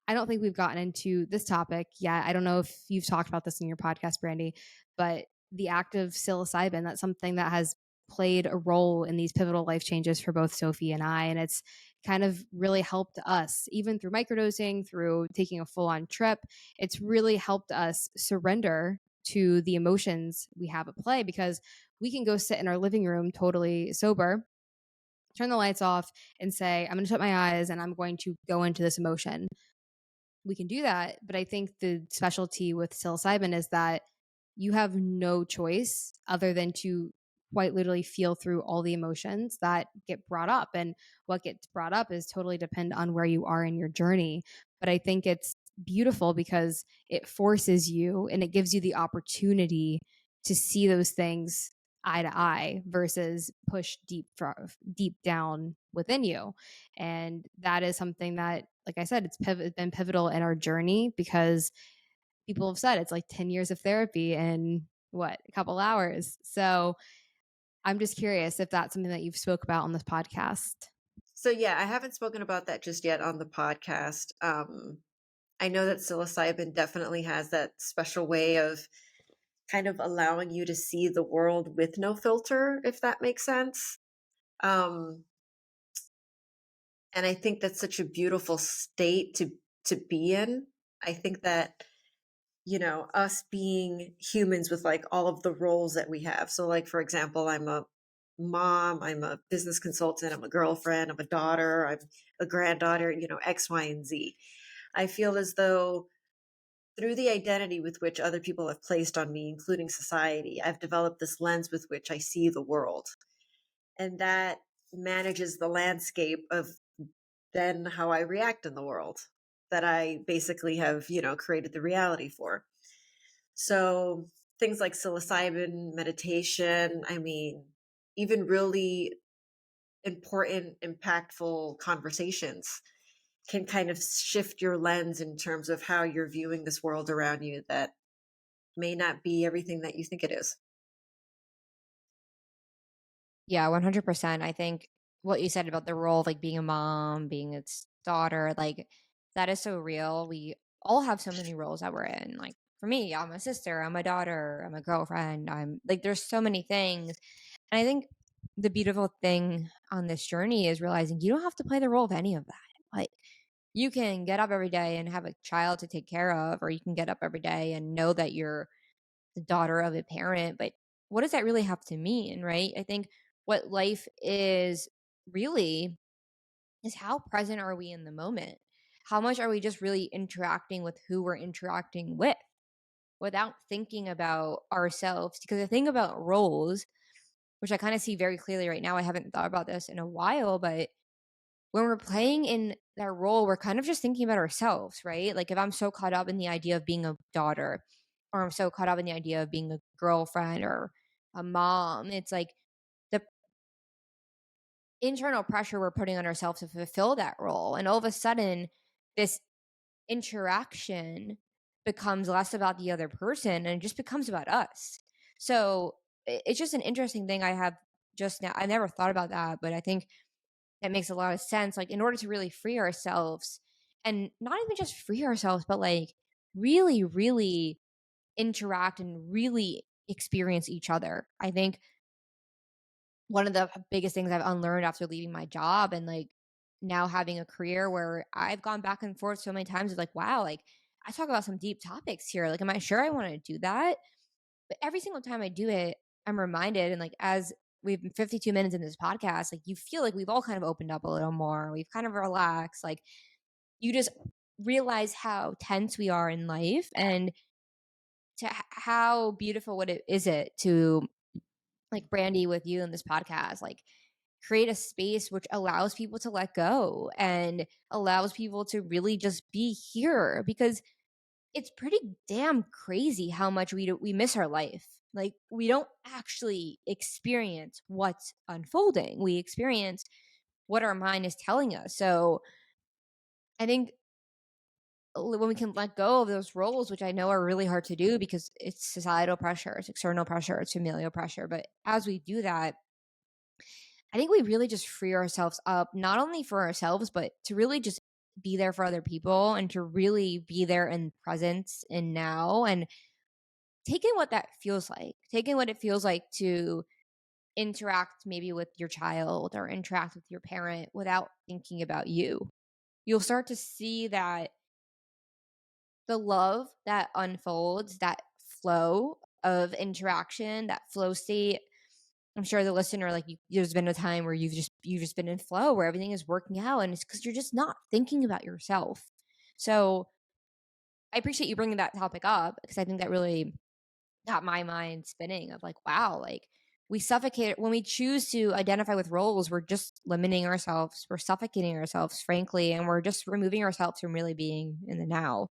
I don't think we've gotten into this topic yet. I don't know if you've talked about this in your podcast, Brandy, but the act of psilocybin, that's something that has played a role in these pivotal life changes for both Sophie and I. And it's kind of really helped us, even through microdosing, through taking a full on trip. It's really helped us surrender to the emotions we have at play because we can go sit in our living room totally sober, turn the lights off, and say, I'm going to shut my eyes and I'm going to go into this emotion. We can do that. But I think the specialty with psilocybin is that you have no choice other than to quite literally feel through all the emotions that get brought up. And what gets brought up is totally depend on where you are in your journey. But I think it's beautiful because it forces you and it gives you the opportunity to see those things eye to eye versus push deep down within you. And that is something that, like I said, it's been pivotal in our journey because people have said it's like 10 years of therapy in what, a couple hours. So I'm just curious if that's something that you've spoke about on this podcast. So yeah, I haven't spoken about that just yet on the podcast. I know that psilocybin definitely has that special way of kind of allowing you to see the world with no filter, if that makes sense. Um, and I think that's such a beautiful state to be in. I think that us being humans with like all of the roles that we have. So like for example, I'm a mom, I'm a business consultant, I'm a girlfriend, I'm a daughter, I'm a granddaughter, X, Y, and Z. I feel as though through the identity with which other people have placed on me, including society, I've developed this lens with which I see the world. And that manages the landscape of then how I react in the world that I basically have, created the reality for. So things like psilocybin, meditation, I mean, even really important, impactful conversations can kind of shift your lens in terms of how you're viewing this world around you that may not be everything that you think it is. Yeah, 100%. I think what you said about the role of like being a mom, being its daughter, like that is so real. We all have so many roles that we're in. Like for me, I'm a sister, I'm a daughter, I'm a girlfriend. I'm like, there's so many things. And I think the beautiful thing on this journey is realizing you don't have to play the role of any of that. Like you can get up every day and have a child to take care of, or you can get up every day and know that you're the daughter of a parent, but what does that really have to mean, right? I think what life is really is how present are we in the moment? How much are we just really interacting with who we're interacting with without thinking about ourselves? Because the thing about roles, which I kind of see very clearly right now, I haven't thought about this in a while, but when we're playing in that role, we're kind of just thinking about ourselves, right? Like if I'm so caught up in the idea of being a daughter, or I'm so caught up in the idea of being a girlfriend or a mom, it's like the internal pressure we're putting on ourselves to fulfill that role. And all of a sudden, this interaction becomes less about the other person and it just becomes about us. So it's just an interesting thing I have just now. I never thought about that, but I think that makes a lot of sense. Like, in order to really free ourselves, and not even just free ourselves, but like really, really interact and really experience each other. I think one of the biggest things I've unlearned after leaving my job and like now having a career where I've gone back and forth so many times is like, wow, like I talk about some deep topics here. Like, am I sure I want to do that? But every single time I do it, I'm reminded, and like as we've been 52 minutes in this podcast, like you feel like we've all kind of opened up a little more. We've kind of relaxed. Like you just realize how tense we are in life and how beautiful is it to like Brandy with you in this podcast, like create a space which allows people to let go and allows people to really just be here because it's pretty damn crazy how much we miss our life. Like we don't actually experience what's unfolding. We experience what our mind is telling us. So I think when we can let go of those roles, which I know are really hard to do because it's societal pressure, it's external pressure, it's familial pressure. But as we do that, I think we really just free ourselves up, not only for ourselves, but to really just be there for other people and to really be there in presence and now and taking what that feels like, taking what it feels like to interact maybe with your child or interact with your parent without thinking about you. You'll start to see that the love that unfolds, that flow of interaction, that flow state. I'm sure the listener, like there's been a time where you've just been in flow where everything is working out, and it's because you're just not thinking about yourself. So I appreciate you bringing that topic up because I think that really got my mind spinning of like, wow, like we suffocate when we choose to identify with roles. We're just limiting ourselves, we're suffocating ourselves, frankly, and we're just removing ourselves from really being in the now.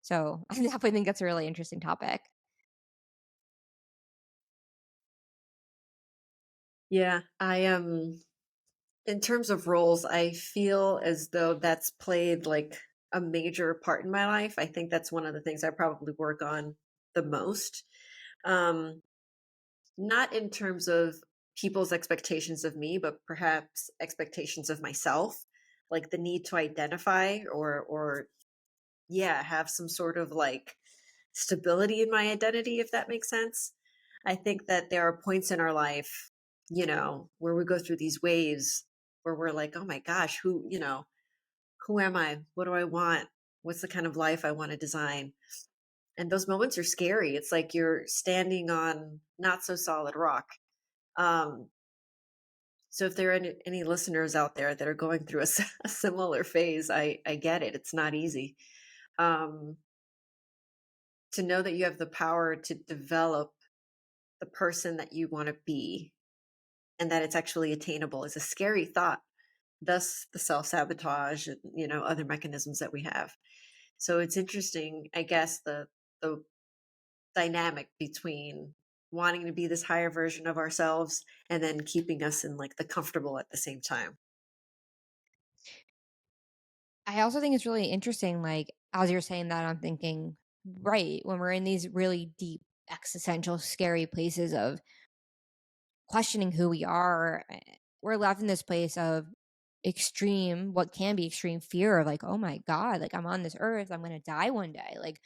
So I definitely think that's a really interesting topic. Yeah, I am. In terms of roles, I feel as though that's played like a major part in my life. I think that's one of the things I probably work on the most. Um, Not in terms of people's expectations of me, but perhaps expectations of myself, like the need to identify or yeah, have some sort of like stability in my identity, if that makes sense. I think that there are points in our life, where we go through these waves where we're like, oh my gosh, who am I? What do I want? What's the kind of life I want to design? And those moments are scary. It's like you're standing on not so solid rock. Um, So if there are any listeners out there that are going through a similar phase, I get it. It's not easy. Um, to know that you have the power to develop the person that you want to be and that it's actually attainable is a scary thought. Thus the self-sabotage and, other mechanisms that we have. So it's interesting, I guess, the dynamic between wanting to be this higher version of ourselves and then keeping us in like the comfortable at the same time. I also think it's really interesting, like, as you're saying that, I'm thinking, right, when we're in these really deep, existential, scary places of questioning who we are, we're left in this place of extreme, what can be extreme fear of like, oh my God, like I'm on this earth, I'm going to die one day. Like,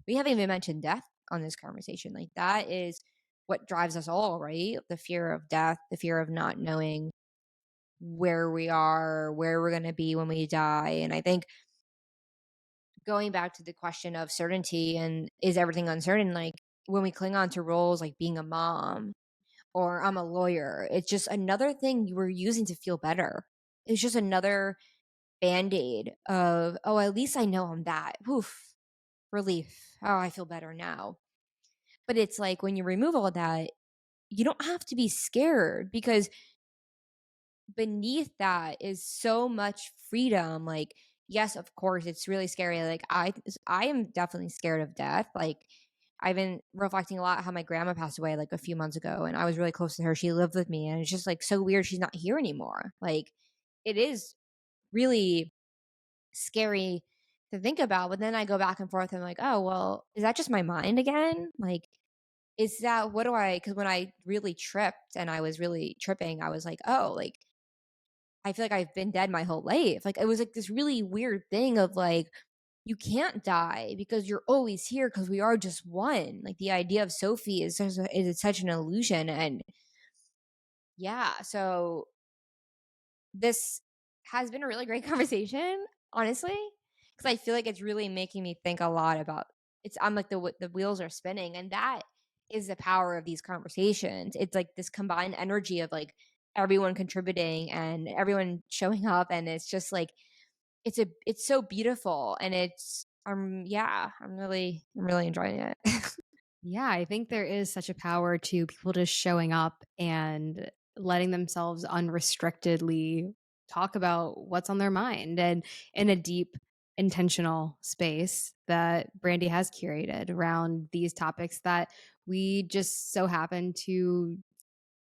we haven't even mentioned death on this conversation. Like, that is what drives us all, right? The fear of death, the fear of not knowing where we are, where we're going to be when we die. And I think going back to the question of certainty and is everything uncertain, like when we cling on to roles like being a mom or I'm a lawyer, it's just another thing you were using to feel better. It's just another band-aid of, oh, at least I know I'm that. Woof, relief. Oh, I feel better now. But it's like when you remove all that, you don't have to be scared because beneath that is so much freedom. Like, yes, of course, it's really scary. Like, I am definitely scared of death. Like, I've been reflecting a lot how my grandma passed away like a few months ago, and I was really close to her. She lived with me, and it's just like so weird she's not here anymore. Like, it is really scary to think about. But then I go back and forth and I'm like, oh, well, is that just my mind again? Like, is that what do I, because when I really tripped and I was really tripping, I was like, oh, like, I feel like I've been dead my whole life. Like, it was like this really weird thing of like, you can't die because you're always here because we are just one. Like, the idea of Sophie is such an illusion. And yeah, so this has been a really great conversation, honestly, because I feel like it's really making me think a lot about it's. I'm like the wheels are spinning, and that is the power of these conversations. It's like this combined energy of like everyone contributing and everyone showing up, and it's just like it's so beautiful, and it's yeah, I'm really enjoying it. Yeah, I think there is such a power to people just showing up and letting themselves unrestrictedly talk about what's on their mind and in a deep, intentional space that Brandy has curated around these topics that we just so happen to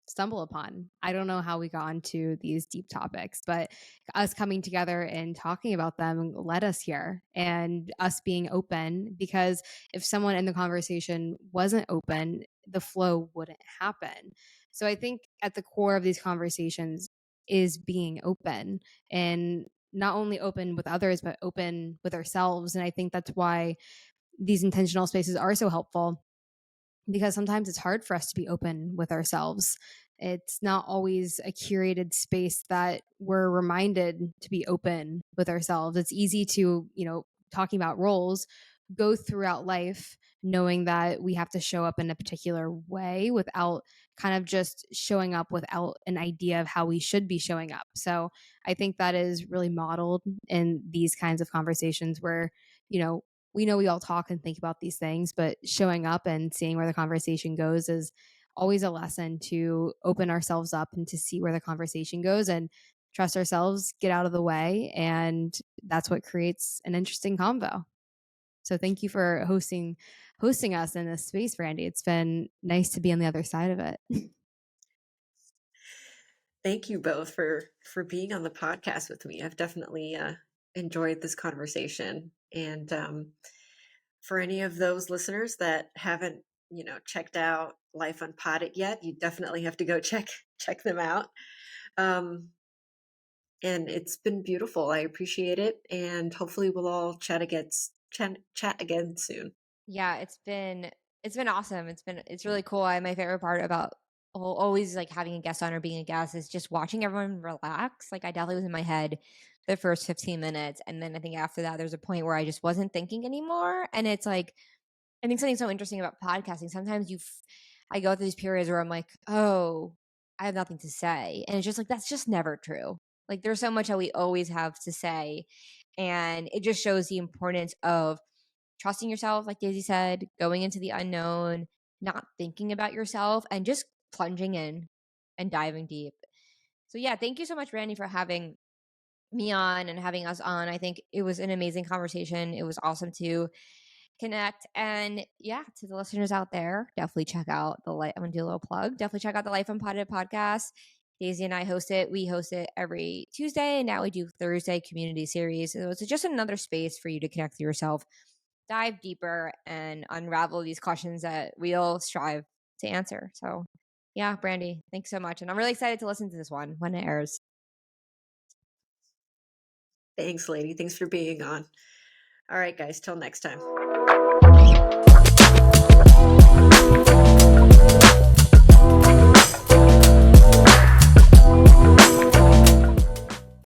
stumble upon. I don't know how we got onto these deep topics, but us coming together and talking about them led us here and us being open because if someone in the conversation wasn't open, the flow wouldn't happen. So I think at the core of these conversations is being open and not only open with others, but open with ourselves. And I think that's why these intentional spaces are so helpful because sometimes it's hard for us to be open with ourselves. It's not always a curated space that we're reminded to be open with ourselves. It's easy to, talking about roles, go throughout life knowing that we have to show up in a particular way without kind of just showing up without an idea of how we should be showing up. So I think that is really modeled in these kinds of conversations where, you know, we know we all talk and think about these things, but showing up and seeing where the conversation goes is always a lesson to open ourselves up and to see where the conversation goes and trust ourselves, get out of the way. And that's what creates an interesting convo. So thank you for hosting us in this space, Randy. It's been nice to be on the other side of it. Thank you both for being on the podcast with me. I've definitely enjoyed this conversation. And for any of those listeners that haven't, checked out Life Unpotted yet, you definitely have to go check them out. Um, and it's been beautiful. I appreciate it, and hopefully we'll all chat again soon. Yeah, it's been awesome. It's really cool. My favorite part about always like having a guest on or being a guest is just watching everyone relax. Like, I definitely was in my head the first 15 minutes, and then I think after that there's a point where I just wasn't thinking anymore. And it's like I think something so interesting about podcasting. Sometimes I go through these periods where I'm like, oh, I have nothing to say. And it's just like, that's just never true. Like, there's so much that we always have to say. And it just shows the importance of trusting yourself, like Daisy said, going into the unknown, not thinking about yourself, and just plunging in and diving deep. So, yeah, thank you so much, Randy, for having me on and having us on. I think it was an amazing conversation. It was awesome to connect. And yeah, to the listeners out there, definitely check out the I'm gonna do a little plug. Definitely check out the Life Unpotted podcast. Daisy and I host it. We host it every Tuesday, and now we do Thursday community series. So it's just another space for you to connect with yourself, dive deeper, and unravel these questions that we all strive to answer. So yeah, Brandy, thanks so much. And I'm really excited to listen to this one when it airs. Thanks, lady. Thanks for being on. All right, guys, till next time.